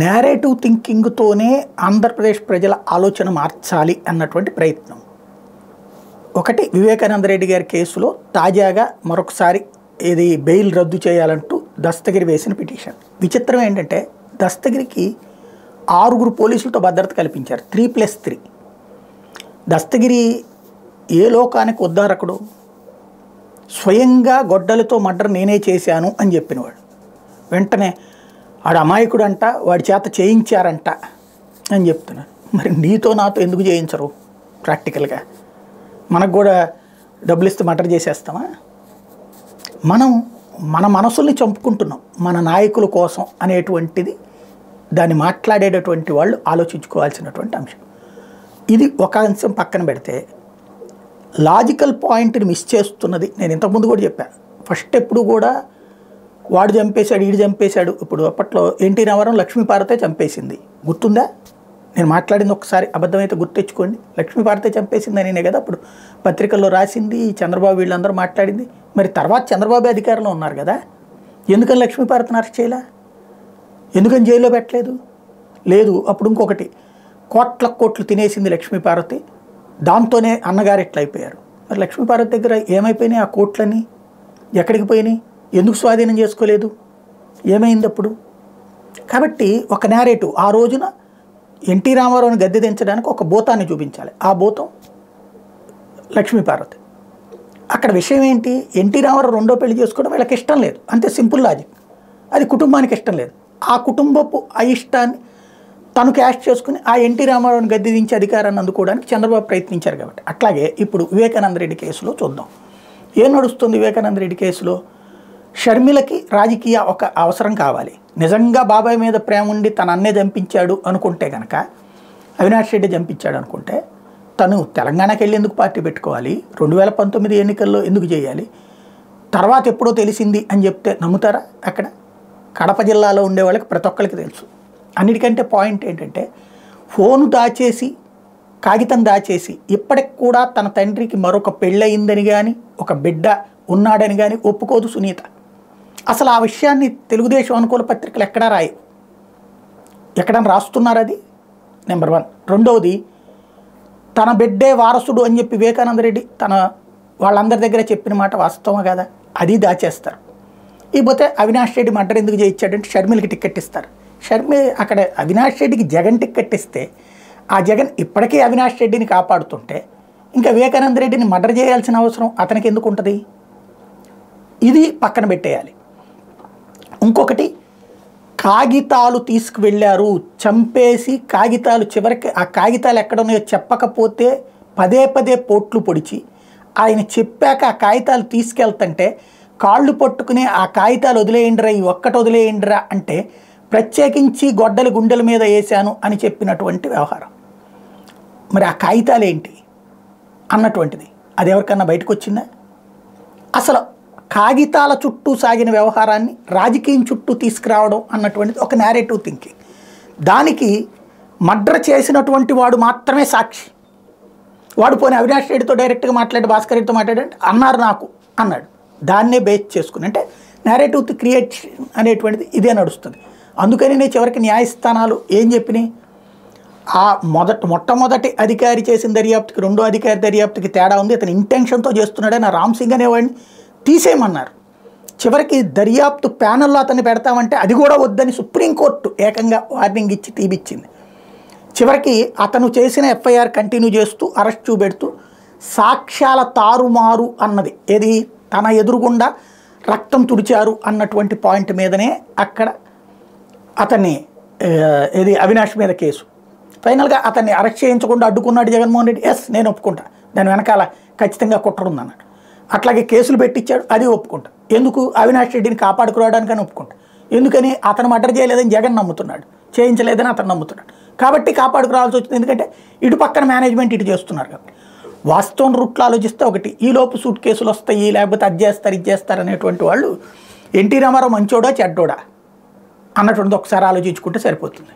Narrative థింకింగ్తోనే Andhra Pradesh ప్రజల ఆలోచన మార్చాలి అన్నటువంటి ప్రయత్నం. ఒకటి, వివేకానంద రెడ్డి గారి కేసులో తాజాగా మరొకసారి ఇది బెయిల్ రద్దు చేయాలంటూ దస్తగిరి వేసిన పిటిషన్. విచిత్రం ఏంటంటే దస్తగిరికి 6 పోలీసులతో భద్రత కల్పించారు, 3+3. దస్తగిరి ఏ లోకానికి ఉద్ధారకుడు? స్వయంగా గొడ్డలతో మర్డర్ నేనే చేశాను అని చెప్పినవాడు. వెంటనే వాడు అమాయకుడు అంట, వాడి చేత చేయించారంట అని చెప్తున్నాడు. మరి నీతో నాతో ఎందుకు చేయించరు? ప్రాక్టికల్గా మనకు కూడా డబ్బులు ఇస్తే మర్డర్ చేసేస్తామా? మనం మన మనసుల్ని చంపుకుంటున్నాం మన నాయకుల కోసం అనేటువంటిది దాన్ని మాట్లాడేటటువంటి వాళ్ళు ఆలోచించుకోవాల్సినటువంటి అంశం. ఇది ఒక అంశం పక్కన పెడితే, లాజికల్ పాయింట్ని మిస్ చేస్తున్నది. నేను ఇంతకుముందు కూడా చెప్పాను, ఫస్ట్ ఎప్పుడు కూడా వాడు చంపేశాడు వీడు చంపేశాడు. ఇప్పుడు అప్పట్లో ఎన్టీ రామారావు లక్ష్మీపార్వతే చంపేసింది, గుర్తుందా? నేను మాట్లాడింది ఒకసారి అబద్ధమైతే గుర్తెచ్చుకోండి. లక్ష్మీపార్వతే చంపేసింది అనే కదా అప్పుడు పత్రికల్లో రాసింది, చంద్రబాబు వీళ్ళందరూ మాట్లాడింది. మరి తర్వాత చంద్రబాబు అధికారంలో ఉన్నారు కదా, ఎందుకని లక్ష్మీపార్వతిని అరెస్ట్ చేయలే? ఎందుకని జైల్లో పెట్టలేదు? లేదు. అప్పుడు ఇంకొకటి, కోట్లు తినేసింది లక్ష్మీపార్వతి, దాంతోనే అన్నగారు ఎట్లా అయిపోయారు. మరి లక్ష్మీపార్వతి దగ్గర ఏమైపోయినాయి ఆ కోట్లన్నీ? ఎక్కడికి పోయినాయి? ఎందుకు స్వాధీనం చేసుకోలేదు? ఏమైంది అప్పుడు? కాబట్టి ఒక నేరేటివ్, ఆ రోజున ఎన్టీ రామారావుని గద్దె దించడానికి ఒక భూతాన్ని చూపించాలి. ఆ భూతం లక్ష్మీపార్వతి. అక్కడ విషయం ఏంటి? ఎన్టీ రామారావు రెండో పెళ్లి చేసుకోవడం వీళ్ళకి ఇష్టం లేదు, అంతే, సింపుల్ లాజిక్. అది కుటుంబానికి ఇష్టం లేదు. ఆ కుటుంబపు అయిష్టాన్ని తను క్యాష్ చేసుకుని ఆ ఎన్టీ రామారావుని గద్దె దించే అధికారాన్ని అందుకోవడానికి చంద్రబాబు ప్రయత్నించారు కాబట్టి. అట్లాగే ఇప్పుడు వివేకానంద రెడ్డి కేసులో చూద్దాం ఏం నడుస్తుంది. వివేకానంద రెడ్డి కేసులో షర్మిలకి రాజకీయ ఒక అవసరం కావాలి. నిజంగా బాబాయ్ మీద ప్రేమ ఉండి తన అన్నే చంపించాడు అనుకుంటే కనుక, అవినాష్ రెడ్డి చంపించాడు అనుకుంటే, తను తెలంగాణకి వెళ్ళి ఎందుకు పార్టీ పెట్టుకోవాలి? 2019 ఎన్నికల్లో ఎందుకు చేయాలి? తర్వాత ఎప్పుడో తెలిసింది అని చెప్తే నమ్ముతారా? అక్కడ కడప జిల్లాలో ఉండే వాళ్ళకి ప్రతి ఒక్కరికి తెలుసు. అన్నిటికంటే పాయింట్ ఏంటంటే, ఫోను దాచేసి కాగితం దాచేసి ఇప్పటికి కూడా తన తండ్రికి మరొక పెళ్ళయిందని కానీ ఒక బిడ్డ ఉన్నాడని కానీ ఒప్పుకోదు సునీత. అసలు ఆ విషయాన్ని తెలుగుదేశం అనుకూల పత్రికలు ఎక్కడా రాయవు. ఎక్కడన్నా రాస్తున్నారు అది నెంబర్ 1. రెండవది, తన బిడ్డే వారసుడు అని చెప్పి వివేకానంద రెడ్డి తన వాళ్ళందరి దగ్గర చెప్పిన మాట వాస్తవం కదా, అది దాచేస్తారు. ఇకపోతే అవినాష్ రెడ్డి మర్డర్ ఎందుకు చేయించాడంటే షర్మిలకి టికెట్ ఇస్తారు. అక్కడ అవినాష్ రెడ్డికి జగన్ టికెట్ ఇస్తే ఆ జగన్ ఇప్పటికీ అవినాష్ రెడ్డిని కాపాడుతుంటే ఇంకా వివేకానంద రెడ్డిని మర్డర్ చేయాల్సిన అవసరం అతనికి ఎందుకు ఉంటుంది? ఇది పక్కన పెట్టేయాలి. ఇంకొకటి, కాగితాలు తీసుకువెళ్ళారు, చంపేసి కాగితాలు చివరికి ఆ కాగితాలు ఎక్కడ ఉన్నాయో చెప్పకపోతే పదే పోట్లు పొడిచి ఆయన చెప్పాక ఆ కాగితాలు తీసుకెళ్తుంటే కాళ్ళు పట్టుకుని ఆ కాగితాలు వదిలేయండిరా, ఈ ఒక్కటి వదిలేయండిరా అంటే ప్రత్యేకించి గొడ్డలి గుండెల మీద వేశాను అని చెప్పినటువంటి వ్యవహారం. మరి ఆ కాగితాలు ఏంటి అన్నటువంటిది అది ఎవరికన్నా బయటకు వచ్చిందా? అసలు కాగితాల చుట్టూ సాగిన వ్యవహారాన్ని రాజకీయం చుట్టూ తీసుకురావడం అన్నటువంటిది ఒక నేరేటివ్ థింకింగ్. దానికి మర్డర్ చేసినటువంటి వాడు మాత్రమే సాక్షి. వాడు పోనీ అవినాష్ రెడ్డితో డైరెక్ట్గా మాట్లాడి భాస్కర్ రెడ్డితో మాట్లాడంటే అన్నారు నాకు అన్నాడు. దాన్నే బేస్ చేసుకుని అంటే నేరేటివ్ క్రియేషన్ అనేటువంటిది ఇదే నడుస్తుంది. అందుకని నేను చివరికి న్యాయస్థానాలు ఏం చెప్పినాయి, ఆ మొట్టమొదటి అధికారి చేసిన దర్యాప్తుకి రెండో అధికారి దర్యాప్తుకి తేడా ఉంది, అతను ఇంటెన్షన్తో చేస్తున్నాడని రామ్ సింగ్ అనేవాడిని తీసేయమన్నారు. చివరికి దర్యాప్తు ప్యానల్లో అతన్ని పెడతామంటే అది కూడా వద్దని సుప్రీంకోర్టు ఏకంగా వార్నింగ్ ఇచ్చి తీపిచ్చింది. చివరికి అతను చేసిన ఎఫ్ఐఆర్ కంటిన్యూ చేస్తూ అరెస్ట్ చూపెడుతూ సాక్ష్యాల తారుమారు అన్నది ఏది, తన ఎదురుగుండా రక్తం తుడిచారు అన్నటువంటి పాయింట్ మీదనే అక్కడ అతన్ని ఏది అవినాష్ మీద కేసు. ఫైనల్గా అతన్ని అరెస్ట్ చేయించకుండా అడ్డుకున్నాడు జగన్మోహన్ రెడ్డి. ఎస్, నేను ఒప్పుకుంటా, దాని వెనకాల ఖచ్చితంగా కుట్ర ఉందన్నాడు. అట్లాగే కేసులు పెట్టించాడు, అది ఒప్పుకుంటా. ఎందుకు? అవినాష్ రెడ్డిని కాపాడుకురావడానికని ఒప్పుకుంటా. ఎందుకని? అతను మర్డర్ చేయలేదని జగన్ నమ్ముతున్నాడు, చేయించలేదని అతను నమ్ముతున్నాడు కాబట్టి కాపాడుకురావాల్సి వచ్చింది. ఎందుకంటే ఇటు పక్కన మేనేజ్మెంట్ ఇటు చేస్తున్నారు కాబట్టి. వాస్తవం రూట్లో ఆలోచిస్తే ఒకటి, ఈలోపు సూట్ కేసులు వస్తాయి, లేకపోతే అది చేస్తారు ఇది చేస్తారు అనేటువంటి వాళ్ళు ఎన్టీ రామారావు మంచోడా చెడ్డోడా అన్నటువంటిది ఒకసారి ఆలోచించుకుంటే సరిపోతుంది.